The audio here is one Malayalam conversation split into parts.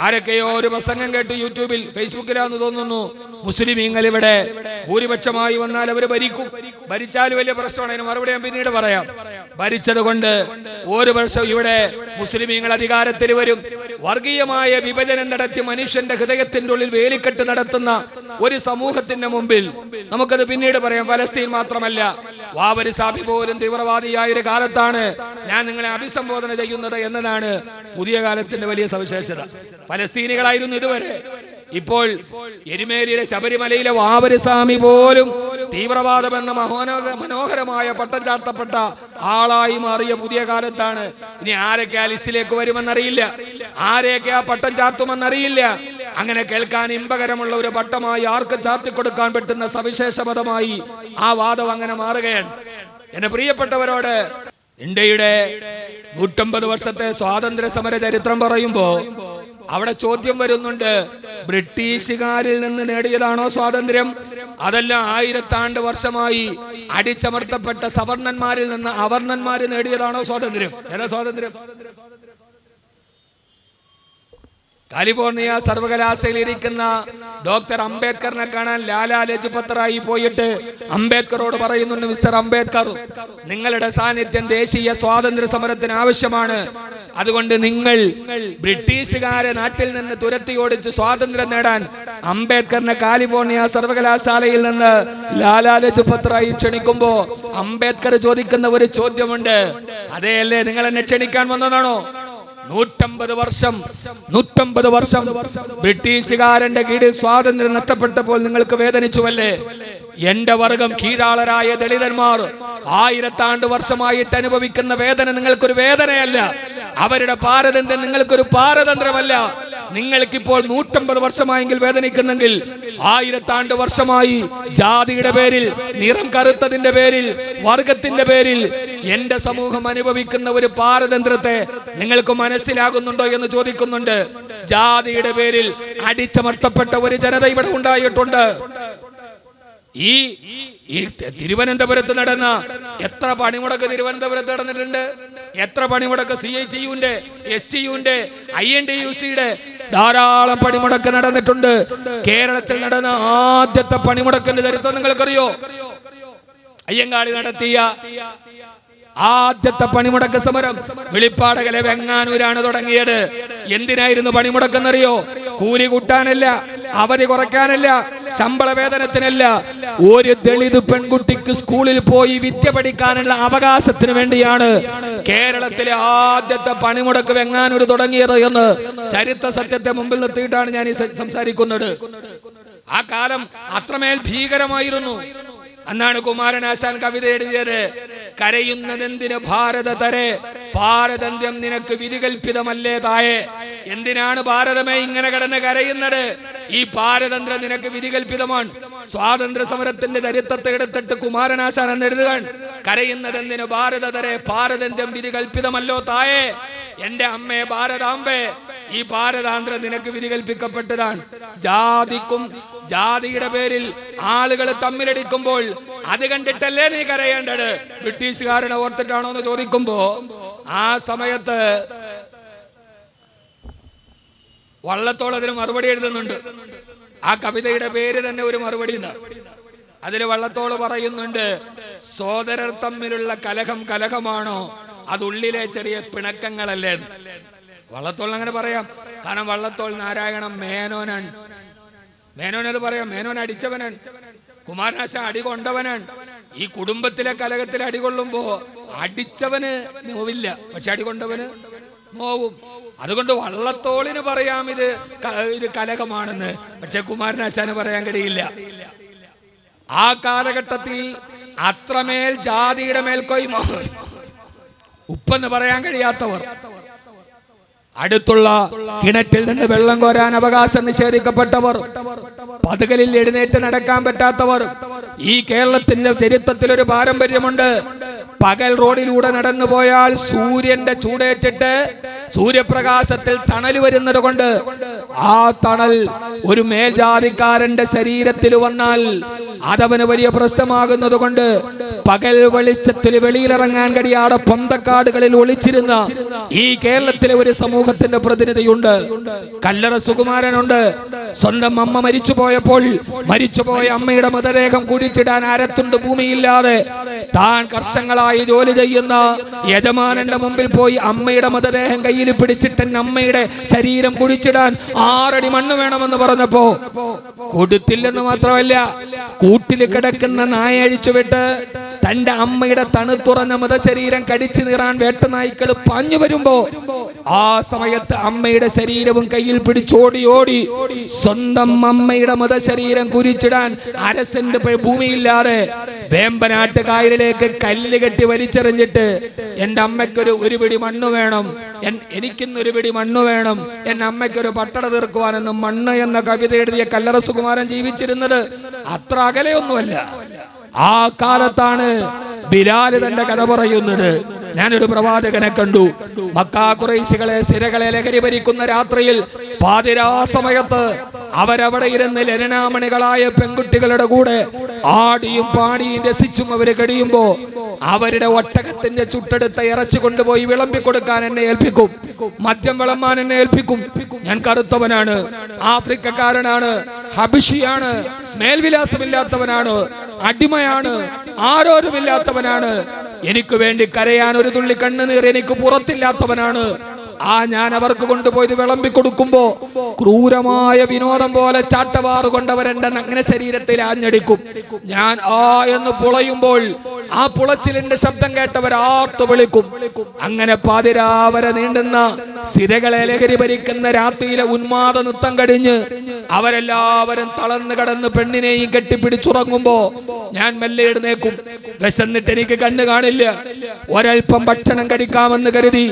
ആരൊക്കെയോ ഒരു പ്രസംഗം കേട്ട് യൂട്യൂബിൽ ഫേസ്ബുക്കിലാന്ന് തോന്നുന്നു, മുസ്ലിമീങ്ങൾ ഇവിടെ ഭൂരിപക്ഷമായി വന്നാൽ അവർ ഭരിക്കും, ഭരിച്ചാൽ വലിയ പ്രശ്നമാണ്. അതിന് മറുപടി ഞാൻ പിന്നീട് പറയാം. ഭരിച്ചത് കൊണ്ട് ഒരു വർഷം ഇവിടെ മുസ്ലിമീങ്ങൾ അധികാരത്തിൽ വരും. വർഗീയമായ വിഭജനം നടത്തി മനുഷ്യന്റെ ഹൃദയത്തിന്റെ ഉള്ളിൽ വേലിക്കെട്ട് നടത്തുന്ന ഒരു സമൂഹത്തിന്റെ മുമ്പിൽ നമുക്കത് പിന്നീട് പറയാം. ഫലസ്തീൻ മാത്രമല്ല, വാവരി സാബി പോലും തീവ്രവാദിയായ ഒരു കാലത്താണ് ഞാൻ നിങ്ങളെ അഭിസംബോധന ചെയ്യുന്നത് എന്നതാണ് പുതിയ കാലത്തിന്റെ വലിയ സവിശേഷത. ഫലസ്തീനികളായിരുന്നു ഇതുവരെ. ഇപ്പോൾ എരുമേലിയിലെ ശബരിമലയിലെ വാവരി സ്വാമി പോലും തീവ്രവാദം എന്ന മനോഹരമായ പട്ടം ചാർത്തപ്പെട്ട ആളായി മാറിയ പുതിയ കാലത്താണ്. ഇനി ആരൊക്കെ ആ ലിസ്റ്റിലേക്ക് വരുമെന്നറിയില്ല, ആരെയൊക്കെ ആ പട്ടം ചാർത്തുമെന്നറിയില്ല. അങ്ങനെ കേൾക്കാൻ ഇമ്പകരമുള്ള ഒരു പട്ടമായി ആർക്ക് ചാർത്തിക്കൊടുക്കാൻ പറ്റുന്ന സവിശേഷ പദമായി ആ വാദം അങ്ങനെ മാറുകയാണ്. എന്റെ പ്രിയപ്പെട്ടവരോട്, ഇന്ത്യയുടെ 150 വർഷത്തെ സ്വാതന്ത്ര്യ സമര ചരിത്രം പറയുമ്പോ അവിടെ ചോദ്യം വരുന്നുണ്ട്, ബ്രിട്ടീഷുകാരിൽ നിന്ന് നേടിയതാണോ സ്വാതന്ത്ര്യം, അതല്ല 1000 വർഷമായി അടിച്ചമർത്തപ്പെട്ട സവർണന്മാരിൽ നിന്ന് അവർണന്മാര് നേടിയതാണോ സ്വാതന്ത്ര്യം? ഏതാ സ്വാതന്ത്ര്യം? കാലിഫോർണിയ സർവകലാശാലയിൽ ഇരിക്കുന്ന ഡോക്ടർ അംബേദ്കറിനെ കാണാൻ ലാലാ ലജ്പത് റായ് പോയിട്ട് അംബേദ്കറോട് പറയുന്നുണ്ട്, മിസ്റ്റർ അംബേദ്കർ, നിങ്ങളുടെ സാന്നിധ്യം ദേശീയ സ്വാതന്ത്ര്യ സമരത്തിന് ആവശ്യമാണ്. അതുകൊണ്ട് നിങ്ങൾ ബ്രിട്ടീഷുകാരെ നാട്ടിൽ നിന്ന് തുരത്തി ഓടിച്ച് സ്വാതന്ത്ര്യം നേടാൻ അംബേദ്കറിനെ കാലിഫോർണിയ സർവകലാശാലയിൽ നിന്ന് ലാലാ ലജ്പത് റായ് ക്ഷണിക്കുമ്പോ അംബേദ്കർ ചോദിക്കുന്ന ഒരു ചോദ്യമുണ്ട്, അതെയല്ലേ നിങ്ങൾ എന്നെ ക്ഷണിക്കാൻ വന്നതാണോ? 150 വർഷം ബ്രിട്ടീഷുകാരന്റെ കീഴിൽ സ്വാതന്ത്ര്യം നഷ്ടപ്പെട്ടപ്പോൾ നിങ്ങൾക്ക് വേദനിച്ചുവല്ലേ? എന്റെ വർഗം കീഴാളരായ ദളിതന്മാർ 1000 വർഷമായിട്ട് അനുഭവിക്കുന്ന വേദന നിങ്ങൾക്കൊരു വേദനയല്ല, അവരുടെ പാരതന്ത്ര്യം നിങ്ങൾക്കൊരു പാരതന്ത്രമല്ല. നിങ്ങൾക്കിപ്പോൾ 150 വർഷമായെങ്കിൽ വേദനിക്കുന്നെങ്കിൽ 1000 വർഷമായി ജാതിയുടെ പേരിൽ, നിറം കറുത്തതിന്റെ പേരിൽ, വർഗത്തിന്റെ പേരിൽ എന്റെ സമൂഹം അനുഭവിക്കുന്ന ഒരു പാരതന്ത്ര്യത്തെ നിങ്ങൾക്ക് മനസ്സിലാകുന്നുണ്ടോ എന്ന് ചോദിക്കുന്നുണ്ട്. ജാതിയുടെ പേരിൽ അടിച്ചമർത്തപ്പെട്ട ഒരു ജനത ഇവിടെ ഉണ്ടായിട്ടുണ്ട്. ഈ തിരുവനന്തപുരത്ത് നടന്ന എത്ര പണിമുടക്ക് തിരുവനന്തപുരത്ത് നടന്നിട്ടുണ്ട്? എത്ര പണിമുടക്ക് CITUവിന്റെ, STUവിന്റെ, INTUCയുടെ ധാരാളം പണിമുടക്ക് നടന്നിട്ടുണ്ട്. കേരളത്തിൽ നടന്ന ആദ്യത്തെ പണിമുടക്കിന്റെ ചരിത്രം നിങ്ങൾക്കറിയോ? അയ്യങ്കാളി നടത്തിയ ആദ്യത്തെ പണിമുടക്ക് സമരം വെളിപ്പാടകലെ വെങ്ങാനൂരാണ് തുടങ്ങിയത്. എന്തിനായിരുന്നു പണിമുടക്കെന്നറിയോ? കൂലി കൂട്ടാനല്ല, അവധി കുറയ്ക്കാനല്ല, ശമ്പള വേതനത്തിനല്ല, ഒരു ദളിത് പെൺകുട്ടിക്ക് സ്കൂളിൽ പോയി വിദ്യ പഠിക്കാനുള്ള അവകാശത്തിന് വേണ്ടിയാണ് കേരളത്തിലെ ആദ്യത്തെ പണിമുടക്ക് വെങ്ങാനൂർ തുടങ്ങിയത് എന്ന് ചരിത്ര സത്യത്തെ മുമ്പിൽ നിർത്തിയിട്ടാണ് ഞാൻ ഈ സംസാരിക്കുന്നത്. ആ കാലം അത്രമേൽ ഭീകരമായിരുന്നു. അന്നാണ് കുമാരനാശാൻ കവിത എഴുതിയത്, കരയുന്നതെന്തിന് ഭാരതതരെ, പാരതന്ത്ര്യം നിനക്ക് വിധികൽപ്പിതമല്ലേ തായേ. എന്തിനാണ് ഭാരതമേ ഇങ്ങനെ കിടന്ന് കരയുന്നത്? ഈ പാരതന്ത്ര്യം നിനക്ക് വിധികൽപ്പിതമാണ്. സ്വാതന്ത്ര്യ സമരത്തിന്റെ ചരിത്രത്തെ എടുത്തിട്ട് കുമാരനാശാൻ എന്ന് എഴുതുകയാണ്, കരയുന്നതെന്തിന് ഭാരതതരെ, പാരതന്ത്ര്യം വിധികൽപ്പിതമല്ലോ തായേ. എന്റെ അമ്മേ ഭാരതാംബേ, ഈ പാരതാന്ത്രം നിനക്ക് വിധികൽപ്പിക്കപ്പെട്ടതാണ്. ജാതിയുടെ പേരിൽ ആളുകൾ തമ്മിലടിക്കുമ്പോൾ അത് കണ്ടിട്ടല്ലേ നീ കരയേണ്ടത്? ബ്രിട്ടീഷുകാരനെ ഓർത്തിട്ടാണോ എന്ന് ചോദിക്കുമ്പോ ആ സമയത്ത് വള്ളത്തോൾ അതിന് മറുപടി എഴുതുന്നുണ്ട്. ആ കവിതയുടെ പേര് തന്നെ ഒരു മറുപടി. അതിൽ വള്ളത്തോൾ പറയുന്നുണ്ട്, സോദരർ തമ്മിലുള്ള കലഹം കലഹമാണോ, അതുള്ളിലെ ചെറിയ പിണക്കങ്ങളല്ലേ. വള്ളത്തോൾ അങ്ങനെ പറയാം, കാരണം വള്ളത്തോൾ നാരായണ മേനോനാണ്. മേനോനത് പറയാം, മേനോൻ അടിച്ചവനാണ്, കുമാരനാശാൻ അടി കൊണ്ടവനാണ്. ഈ കുടുംബത്തിലെ കലഹത്തിൽ അടികൊള്ളുമ്പോ അടിച്ചവന് നോവില്ല, പക്ഷെ അടികൊണ്ടവന് നോവും. അതുകൊണ്ട് വള്ളത്തോളിന് പറയാം ഇത് കലഹമാണെന്ന്, പക്ഷെ കുമാരനാശാന് പറയാൻ കഴിയില്ല. ആ കാലഘട്ടത്തിൽ അത്രമേൽ ജാതിയുടെ മേൽക്കൊയ്മ, ഉപ്പെന്ന് പറയാൻ കഴിയാത്തവർ, അടുത്തുള്ള കിണറ്റിൽ നിന്ന് വെള്ളം കോരാൻ അവകാശം നിഷേധിക്കപ്പെട്ടവർ, പതുകലിൽ എഴുന്നേറ്റ് നടക്കാൻ പറ്റാത്തവർ. ഈ കേരളത്തിന്റെ ചരിത്രത്തിൽ ഒരു പാരമ്പര്യമുണ്ട്. പകൽ റോഡിലൂടെ നടന്നു പോയാൽ സൂര്യന്റെ ചൂടേറ്റിട്ട് സൂര്യപ്രകാശത്തിൽ തണൽ വരുന്നത് കൊണ്ട് ആ തണൽ ഒരു മേൽജാതിക്കാരന്റെ ശരീരത്തിൽ വന്നാൽ അതവന് വലിയ പ്രശ്നമാകുന്നത് കൊണ്ട് പകൽ വെളിച്ചത്തിൽ വെളിയിലിറങ്ങാൻ കഴിയാതെ പൊന്തക്കാടുകളിൽ ഒളിച്ചിരുന്ന ഈ കേരളത്തിലെ ഒരു സമൂഹത്തിന്റെ പ്രതിനിധിയുണ്ട്. കല്ലറ സുകുമാരനുണ്ട്. സ്വന്തം അമ്മ മരിച്ചുപോയ അമ്മയുടെ മൃതദേഹം കുഴിച്ചിടാൻ അരത്തുണ്ട് ഭൂമിയില്ലാതെ താൻ വർഷങ്ങളായി ജോലി ചെയ്യുന്ന യജമാനന്റെ മുമ്പിൽ പോയി അമ്മയുടെ മൃതദേഹം കയ്യിൽ പിടിച്ചിട്ട് അമ്മയുടെ ശരീരം കുഴിച്ചിടാൻ 6 അടി മണ്ണ് വേണമെന്ന് പറഞ്ഞപ്പോ കൊടുത്തില്ലെന്ന് മാത്രമല്ല, കൂട്ടിൽ കിടക്കുന്ന നായ അഴിച്ചുവിട്ട് തന്റെ അമ്മയുടെ തണുത്തുറഞ്ഞ മൃതശരീരം കടിച്ചു നീറാൻ വേട്ടനായ്ക്കൾ പാഞ്ഞു വരുമ്പോ ആ സമയത്ത് അമ്മയുടെ ശരീരവും കയ്യിൽ പിടിച്ചോടി സ്വന്തം അമ്മയുടെ മൃതശരീരം കുരിച്ചിടാൻ 1/2 സെന്റ് ഭൂമിയില്ലാതെ വേമ്പനാട്ട് കായലിലേക്ക് കല്ല് കെട്ടി വലിച്ചെറിഞ്ഞിട്ട് എന്റെ അമ്മയ്ക്കൊരു പിടി മണ്ണ് വേണം, എനിക്കിന്നൊരു പിടി മണ്ണ് വേണം, എന്റെ അമ്മയ്ക്കൊരു പട്ടട തീർക്കുവാനെന്ന് മണ്ണ് എന്ന കവിത എഴുതിയ കല്ലറ സുകുമാരൻ ജീവിച്ചിരുന്നത് അത്ര അകലെയൊന്നുമല്ല. ആ കാലത്താണ് ബിലാൽ തന്റെ കഥ പറയുന്നത്. ഞാനൊരു പ്രവാചകനെ കണ്ടു. മക്കാ ഖുറൈശികളെ സിരകളെ ലഹരി ഭരിക്കുന്ന രാത്രിയിൽ പാതിരാ സമയത്ത് അവരവിടെ ഇരുന്ന് ലരണാമണികളായ പെൺകുട്ടികളുടെ കൂടെ ആടിയും പാടിയും രസിച്ചും അവര് കഴിയുമ്പോ അവരുടെ ഒട്ടകത്തിന്റെ ചുട്ടെടുത്ത ഇറച്ചി കൊണ്ടുപോയി വിളമ്പി കൊടുക്കാൻ എന്നെ ഏൽപ്പിക്കും, മദ്യം വിളമ്പാൻ എന്നെ ഏൽപ്പിക്കും. ഞാൻ കറുത്തവനാണ്, ആഫ്രിക്കക്കാരനാണ്, ഹബിഷിയാണ്, മേൽവിലാസമില്ലാത്തവനാണ്, അടിമയാണ്, ആരോരുമില്ലാത്തവനാണ്, എനിക്ക് വേണ്ടി കരയാൻ ഒരു തുള്ളി കണ്ണുനീർ എനിക്ക് പുറത്തില്ലാത്തവനാണ്. ഞാൻ അവർക്ക് കൊണ്ടുപോയത് വിളമ്പി കൊടുക്കുമ്പോ ക്രൂരമായ വിനോദം പോലെ ചാട്ടവാറ് കൊണ്ടവരെന്റെ നഗ്ന ശരീരത്തിൽ ആഞ്ഞടിക്കും. ഞാൻ എന്ന് പുളയുമ്പോൾ ആ പുളച്ചിലിന്റെ ശബ്ദം കേട്ടവർ ആർത്തു വിളിക്കും. അങ്ങനെ പാതിരാവരെ നീണ്ടുന്ന സിരകളെ ലഹരി ഭരിക്കുന്ന രാത്രിയിലെ ഉന്മാദ നൃത്തം കഴിഞ്ഞ് അവരെല്ലാവരും തളർന്നു കടന്ന് പെണ്ണിനെയും കെട്ടിപ്പിടിച്ചുറങ്ങുമ്പോ ഞാൻ മെല്ലെ എഴുന്നേക്കും. വിശന്നിട്ട് എനിക്ക് കണ്ണു കാണില്ല. ഒരൽപ്പം ഭക്ഷണം കടിക്കാമെന്ന് കരുതി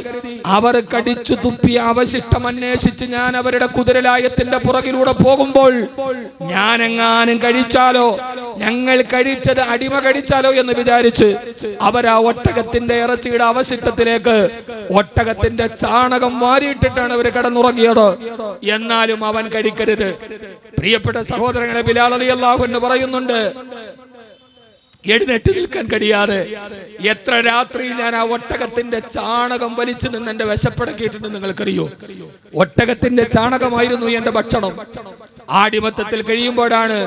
അവർ കടിച്ചു തുപ്പിയ അവശിഷ്ടം അന്വേഷിച്ച് ഞാൻ അവരുടെ കുതിരലായത്തിന്റെ പുറകിലൂടെ പോകുമ്പോൾ ഞാനെങ്ങാനും കഴിച്ചാലോ, ഞങ്ങൾ കഴിച്ചത് അടിമ കഴിച്ചാലോ എന്ന് വിചാരിച്ച് അവരാ ഒട്ടകത്തിന്റെ ഇറച്ചിയുടെ അവശിഷ്ടത്തിലേക്ക് ഒട്ടകത്തിന്റെ ചാണകം വാരിയിട്ടിട്ടാണ് അവർ കിടന്നുറങ്ങിയത്. എന്നാലും അവൻ കഴിക്കരുത്. പ്രിയപ്പെട്ട സഹോദരങ്ങളെ, ബിലാൽ റളിയല്ലാഹു അൻഹു പറയുന്നുണ്ട്, എഴുന്നേറ്റ് നിൽക്കാൻ കഴിയാതെ എത്ര രാത്രി ഞാൻ ആ ഒട്ടകത്തിന്റെ ചാണകം വലിച്ചു നിന്ന് എന്റെ വിശപ്പടക്കിയിട്ടുണ്ട് നിങ്ങൾക്കറിയോ? ഒട്ടകത്തിന്റെ ചാണകമായിരുന്നു എന്റെ ഭക്ഷണം. ആടിമത്തത്തിൽ കഴിയുമ്പോഴാണ്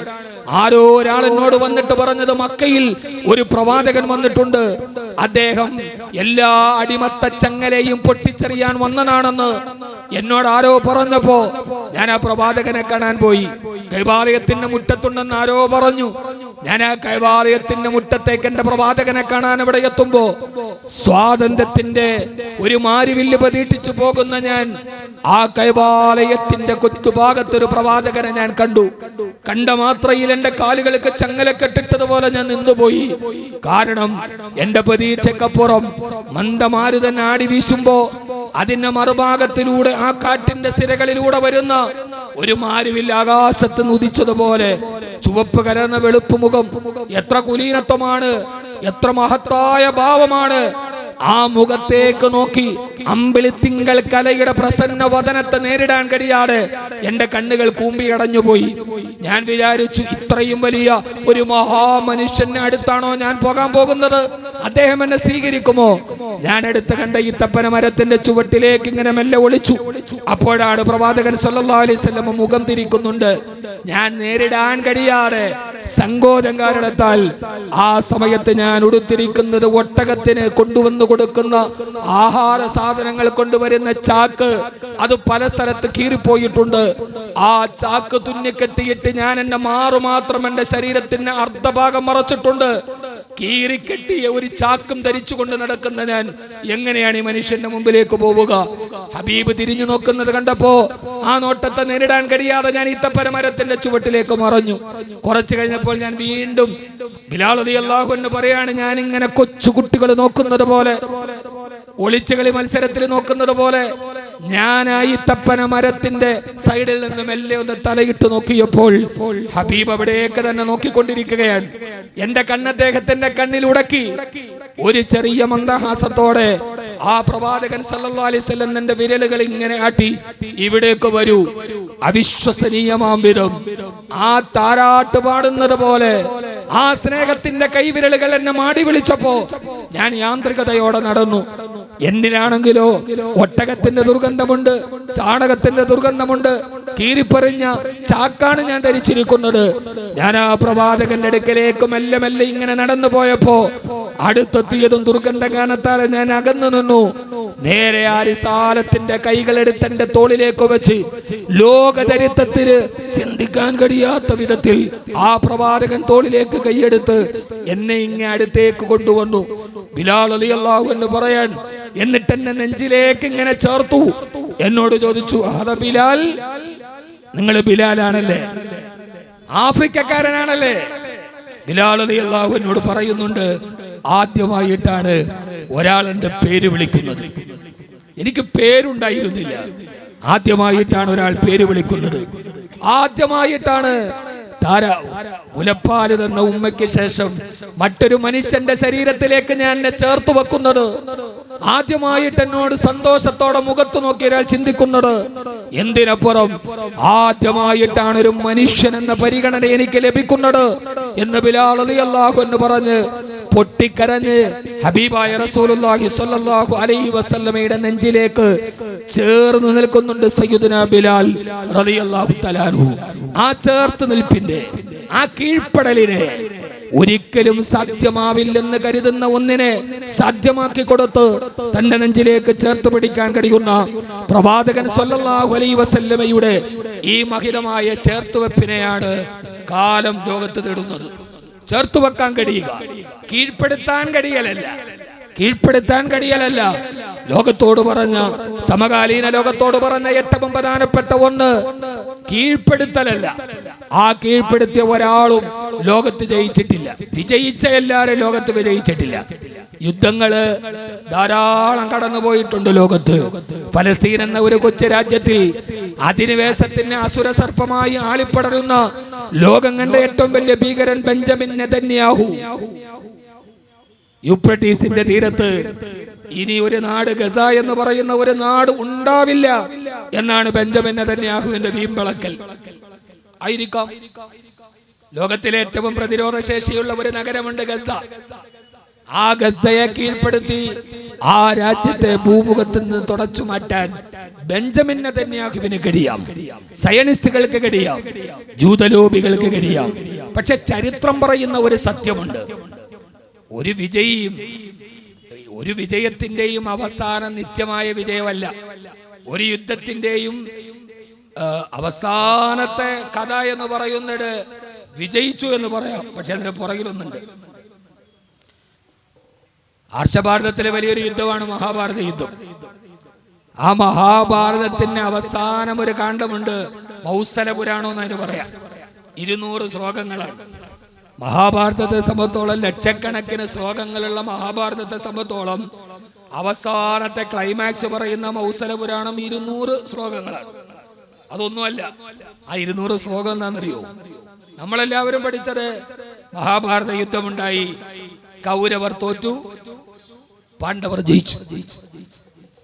ആരോ ഒരാൾ എന്നോട് വന്നിട്ട് പറഞ്ഞത്, മക്കയിൽ ഒരു പ്രവാചകൻ വന്നിട്ടുണ്ട്, അദ്ദേഹം എല്ലാ അടിമത്ത ചങ്ങലയും പൊട്ടിച്ചെറിയാൻ വന്നനാണെന്ന് എന്നോട് ആരോ പറഞ്ഞപ്പോ ഞാൻ ആ പ്രവാചകനെ കാണാൻ പോയി. കൈവാലയത്തിന്റെ മുറ്റത്തുണ്ടെന്ന് ആരോ പറഞ്ഞു. ഞാൻ ആ കൈവാലയത്തിന്റെ മുറ്റത്തേക്ക് എന്റെ പ്രവാചകനെ കാണാൻ അവിടെ എത്തുമ്പോ സ്വാതന്ത്ര്യത്തിന്റെ ഒരു മാരിവില്ല് പ്രതീക്ഷിച്ചു പോകുന്ന ഞാൻ ആ കൈവാലയത്തിന്റെ കൊത്തുഭാഗത്തൊരു പ്രവാചകനെ ഞാൻ കണ്ടു. കണ്ട മാത്രയിൽ എന്റെ കാലുകൾക്ക് ചങ്ങലക്കെട്ടിട്ടതുപോലെ ഞാൻ നിന്നുപോയി. കാരണം എന്റെ പ്രതീക്ഷക്കപ്പുറം മന്ദമാരുതൻ ആടി വീശുമ്പോ അതിന്റെ മറുഭാഗത്തിലൂടെ ആ കാറ്റിന്റെ സിരകളിലൂടെ വരുന്ന ഒരു മാരുവിൽ ആകാശത്ത് ഉദിച്ചതുപോലെ ചുവപ്പ് കലർന്ന വെളുപ്പ് മുഖം, എത്ര കുലീനത്വമാണ്, എത്ര മഹത്തായ ഭാവമാണ്. ആ മുഖത്തേക്ക് നോക്കി അമ്പിളിത്തിങ്കൾ കലയുടെ പ്രസന്ന വദനത്തെ നേരിടാൻ കഴിയാതെ എന്റെ കണ്ണുകൾ കൂമ്പിയടഞ്ഞുപോയി. ഞാൻ വിചാരിച്ചു, ഇത്രയും വലിയ ഒരു മഹാമനുഷ്യന്റെ അടുത്താണോ ഞാൻ പോകാൻ പോകുന്നത്? അദ്ദേഹം എന്നെ സ്വീകരിക്കുമോ? ഞാൻ അടുത്ത് കണ്ട ഈത്തപ്പന മരത്തിന്റെ ചുവട്ടിലേക്ക് ഇങ്ങനെ മെല്ലെ ഒളിച്ചു. അപ്പോഴാണ് പ്രവാചകൻ സല്ലല്ലാഹു അലൈഹി വസല്ലം മുഖം തിരിക്കുന്നുണ്ട്. ഞാൻ നേരിടാൻ കഴിയാതെ സങ്കോചം കാരണത്താൽ ആ സമയത്ത് ഞാൻ ഉടുത്തിരിക്കുന്നത് ഒട്ടകത്തിന് കൊണ്ടുവന്നു കൊടുക്കുന്ന ആഹാര സാധനങ്ങൾ കൊണ്ടുവരുന്ന ചാക്ക്, അത് പല സ്ഥലത്ത് കീറിപ്പോയിട്ടുണ്ട്. ആ ചാക്ക് തുന്നിക്കെട്ടിയിട്ട് ഞാൻ എന്റെ മാറു മാത്രം എന്റെ ശരീരത്തിന് അർദ്ധഭാഗം മറച്ചിട്ടുണ്ട്. കീറിക്കെട്ടിയ ഒരു ചാക്കും ധരിച്ചുകൊണ്ട് നടക്കുന്ന ഞാൻ എങ്ങനെയാണ് ഈ മനുഷ്യന്റെ മുമ്പിലേക്ക് പോവുക? ഹബീബ് തിരിഞ്ഞു നോക്കുന്നത് കണ്ടപ്പോ ആ നോട്ടത്തെ നേരിടാൻ കഴിയാതെ ഞാൻ ഈത്തപ്പന മരത്തിന്റെ ചുവട്ടിലേക്ക് മറഞ്ഞു. കുറച്ചു കഴിഞ്ഞപ്പോൾ ഞാൻ വീണ്ടും ബിലാൽ റളിയല്ലാഹു അൻഹു പറയാണ്, ഞാൻ ഇങ്ങനെ കൊച്ചു കുട്ടികൾ നോക്കുന്നത് പോലെ, ഒളിച്ചുകളി മത്സരത്തിൽ നോക്കുന്നത് പോലെ ഞാൻ ആ ഈത്തപ്പന മരത്തിന്റെ സൈഡിൽ നിന്ന് മെല്ലെ ഒന്ന് തലയിട്ട് നോക്കിയപ്പോൾ ഹബീബ് അവിടേക്ക് തന്നെ നോക്കിക്കൊണ്ടിരിക്കുകയാണ്. എന്റെ കണ്ണദ്ദേഹത്തിന്റെ കണ്ണിൽ ഉടക്കി ഒരു ചെറിയ മന്ദഹാസത്തോടെ ആ പ്രവാചകൻ സല്ലല്ലാഹു അലൈഹി വസല്ലം എന്റെ വിരലുകൾ ഇങ്ങനെ ആട്ടി, ഇവിടേക്ക് വരൂ. അവിശ്വസനീയമാം വിധം ആ താരാട്ട് പാടുന്നത് പോലെ ആ സ്നേഹത്തിന്റെ കൈവിരലുകൾ എന്നെ മാടി വിളിച്ചപ്പോ ഞാൻ യാന്ത്രികതയോടെ നടന്നു. എന്നിലാണെങ്കിലോ ഒട്ടകത്തിന്റെ ദുർഗന്ധമുണ്ട്, ചാണകത്തിന്റെ ദുർഗന്ധമുണ്ട്, കീറിപ്പറിഞ്ഞ ചാക്കാണ് ഞാൻ ധരിച്ചിരിക്കുന്നത്. ഞാൻ ആ പ്രവാചകന്റെ അടുക്കലേക്ക് മെല്ലെ മെല്ലെ ഇങ്ങനെ നടന്നു പോയപ്പോ അടുത്തെത്തിയതും ദുർഗന്ധഗാനത്താൽ ഞാൻ അകന്നു നിന്നു. നേരെ ആ റിസാലത്തിന്റെ കൈകളെടുത്ത് എന്റെ തോളിലേക്ക് വെച്ച് ലോകചരിത്രത്തിന് ചിന്തിക്കാൻ കഴിയാത്ത വിധത്തിൽ ആ പ്രവാചകൻ തോളിലേക്ക് കൈയെടുത്ത് എന്നെ ഇങ്ങനെ അടുത്തേക്ക് കൊണ്ടുവന്നു. ബിലാൽ റളിയല്ലാഹു അൻഹു പറയാൻ, എന്നിട്ട് എന്നെ നെഞ്ചിലേക്ക് ഇങ്ങനെ ചേർത്തു. എന്നോട് ചോദിച്ചു, അതാ ബിലാൽ, നിങ്ങൾ ബിലാലാണല്ലേ, ആഫ്രിക്കക്കാരനാണല്ലേ? ബിലാൽ റളിയല്ലാഹു അൻഹു പറയുന്നുണ്ട്, ആദ്യമായിട്ടാണ് ഒരാൾ എന്റെ പേര് വിളിക്കുന്നത്. എനിക്ക് പേരുണ്ടായിരുന്നില്ല, ആദ്യമായിട്ടാണ് ഒരാൾ പേര് വിളിക്കുന്നത്. ആദ്യമായിട്ടാണ് മുലപ്പാല് തന്ന ഉമ്മയ്ക്ക് ശേഷം മറ്റൊരു മനുഷ്യന്റെ ശരീരത്തിലേക്ക് ഞാൻ എന്നെ ചേർത്ത് വെക്കുന്നത്. ആദ്യമായിട്ട് എന്നോട് സന്തോഷത്തോടെ മുഖത്ത് നോക്കി ഒരാൾ ചിന്തിക്കുന്നത്. എന്തിനപ്പുറം ആദ്യമായിട്ടാണ് ഒരു മനുഷ്യൻ എന്ന പരിഗണന എനിക്ക് ലഭിക്കുന്നത് എന്ന് ബിലാൽ റളിയല്ലാഹു അൻഹു പറഞ്ഞ് പൊട്ടിക്കരഞ്ഞ് ഹബീബായ റസൂലുള്ളാഹി സ്വല്ലല്ലാഹു അലൈഹി വസല്ലമയുടെ നെഞ്ചിലേക്ക് ചേർന്ന് നിൽക്കുന്നുണ്ട് സയ്യിദുനാ ബിലാൽ റളിയല്ലാഹു തആല അൻഹു. ആ ചേർത്ത് നിൽപ്പിന്റെ, ആ കീഴ്പ്പെടലിനെ, ഒരിക്കലും സാധ്യമാവില്ലെന്ന് കരുതുന്ന ഒന്നിനെ സാധ്യമാക്കി കൊടുത്ത് തന്റെ നെഞ്ചിലേക്ക് ചേർത്ത് പിടിക്കാൻ കഴിയുന്ന പ്രവാചകൻ സ്വല്ലല്ലാഹു അലൈഹി വസല്ലമയുടെ ഈ മഹിതമായ ചേർത്തുവെപ്പിനെയാണ് കാലം ലോകത്ത് തേടുന്നത്. ചേർത്തു വെക്കാൻ കഴിയുക, കീഴ്പ്പെടുത്താൻ കഴിയലല്ല, കീഴ്പ്പെടുത്താൻ കഴിയലല്ല. ലോകത്തോട് പറഞ്ഞ, സമകാലീന ലോകത്തോട് പറഞ്ഞ ഏറ്റവും പ്രധാനപ്പെട്ട ഒന്ന് കീഴ്പ്പെടുത്തലല്ല. ആ കീഴ്പ്പെടുത്തിയ ഒരാളും ലോകത്ത് ജയിച്ചിട്ടില്ല. വിജയിച്ച എല്ലാവരും ലോകത്ത് വിജയിച്ചിട്ടില്ല. യുദ്ധങ്ങള് ധാരാളം കടന്നുപോയിട്ടുണ്ട് ലോകത്ത്. ഫലസ്തീൻ എന്ന ഒരു കൊച്ചു രാജ്യത്തിൽ അധിനിവേശത്തിന് അസുര സർപ്പമായി ആളിപ്പടരുന്ന ലോകം കണ്ട ഏറ്റവും വലിയ ഭീകരൻ ബെഞ്ചമിൻ നെതന്യാഹു. യൂഫ്രട്ടീസിന്റെ തീരത്ത് ഇനി ഒരു നാട്, ഗസ എന്ന് പറയുന്ന ഒരു നാട് ഉണ്ടാവില്ല എന്നാണ് ബെഞ്ചമിൻ നെതന്യാഹുവിന്റെ വീമ്പളക്കൽ. ആയിരിക്കാം. ലോകത്തിലെ ഏറ്റവും പ്രതിരോധ ശേഷിയുള്ള ഒരു നഗരമുണ്ട് ഗസ. ആ ഗസയെ കീഴ്പ്പെടുത്തി ആ രാജ്യത്തെ ഭൂമുഖത്ത് നിന്ന് തുടച്ചു മാറ്റാൻ ബെഞ്ചമിൻ നെതന്യാഹുവിന് കഴിയാം, സയനിസ്റ്റുകൾക്ക് കഴിയാം, ജൂതലോബികൾക്ക് കഴിയാം. പക്ഷെ ചരിത്രം പറയുന്ന ഒരു സത്യമുണ്ട്. ഒരു വിജയത്തിന്റെയും അവസാനം നിത്യമായ വിജയമല്ല. ഒരു യുദ്ധത്തിന്റെയും അവസാനത്തെ കഥ എന്ന് പറയുന്നത് വിജയിച്ചു എന്ന് പറയാം. പക്ഷെ അതിന് പുറകിലൊന്നുണ്ട്. ആർഷഭാരതത്തിലെ വലിയൊരു യുദ്ധമാണ് മഹാഭാരത യുദ്ധം. ആ മഹാഭാരതത്തിന് അവസാനം ഒരു കാണ്ഡമുണ്ട്, മൗസല പുരാണം എന്നതിന് പറയാം. 200 ശ്ലോകങ്ങളാണ്. മഹാഭാരതത്തെ സംബന്ധിച്ചോളം ലക്ഷക്കണക്കിന് ശ്ലോകങ്ങളുള്ള മഹാഭാരതത്തെ സംബന്ധിച്ചോളം അവസാനത്തെ ക്ലൈമാക്സ് പറയുന്ന മൗസല പുരാണം 200 ശ്ലോകങ്ങളാണ്. അതൊന്നുമല്ല. ആ 200 ശ്ലോകം എന്താണെന്നറിയോ? നമ്മളെല്ലാവരും പഠിച്ചത് മഹാഭാരത യുദ്ധമുണ്ടായി, കൗരവർ തോറ്റു, പാണ്ഡവർ ജയിച്ചു.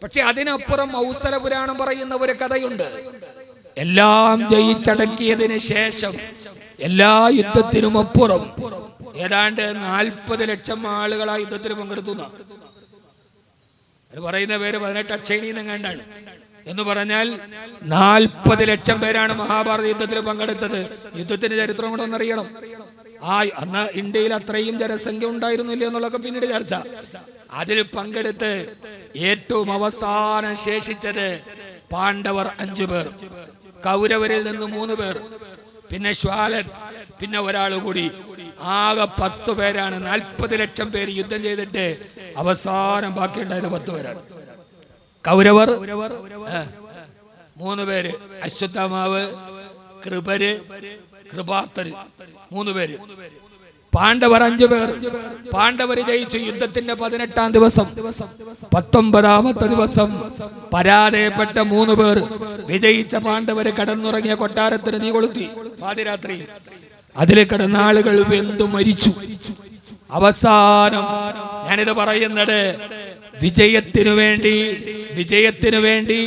പക്ഷെ അതിനപ്പുറം മൗസല പുരാണം പറയുന്ന ഒരു കഥയുണ്ട്. എല്ലാം ജയിച്ചടക്കിയതിന് ശേഷം എല്ലാ യുദ്ധത്തിനും അപ്പുറം ഏതാണ്ട് 40 ലക്ഷം ആളുകൾ ആ യുദ്ധത്തിൽ പങ്കെടുത്തു. അത് പറയുന്ന പേര് 18 അക്ഷയണീന്ന് കണ്ടാണ്. എന്ന് പറഞ്ഞാൽ 40 ലക്ഷം പേരാണ് മഹാഭാരത യുദ്ധത്തിൽ പങ്കെടുത്തത്. യുദ്ധത്തിന്റെ ചരിത്രം കൂടെ ഒന്നറിയണം. അന്ന് ഇന്ത്യയിൽ അത്രയും ജനസംഖ്യ ഉണ്ടായിരുന്നില്ല എന്നുള്ളതൊക്കെ പിന്നീട് ചർച്ച. അതിൽ പങ്കെടുത്ത് ഏറ്റവും അവസാനം ശേഷിച്ചത് പാണ്ഡവർ 5 പേർ, കൗരവരിൽ നിന്ന് 3 പേർ, പിന്നെ ശ്വാലൻ, പിന്നെ ഒരാൾ കൂടി. ആകെ 10 പേരാണ്. 40 ലക്ഷം പേര് യുദ്ധം ചെയ്തിട്ട് അവസാനം ബാക്കിയുണ്ടായത് 10 പേരാണ്. കൗരവർ 3 പേര്, അശ്വത്ഥമാവ്, കൃപര്, കൃപാർത്തര് 3 പേര്. പാണ്ഡവർ 5 പേർ. പാണ്ഡവര് ജയിച്ചു. യുദ്ധത്തിന്റെ 18-ാം ദിവസം 19-ാമത്തെ ദിവസം പരാജയപ്പെട്ട 3 പേർ. വിജയിച്ച പാണ്ഡവര് കടന്നുറങ്ങിയ കൊട്ടാരത്തിന് തീ കൊളുത്തി പാതിരാത്രി. അതിൽ കിടന്ന ആളുകൾ വെന്തു മരിച്ചു. അവസാനം ഞാനിത് പറയുന്നത് വിജയത്തിനു വേണ്ടി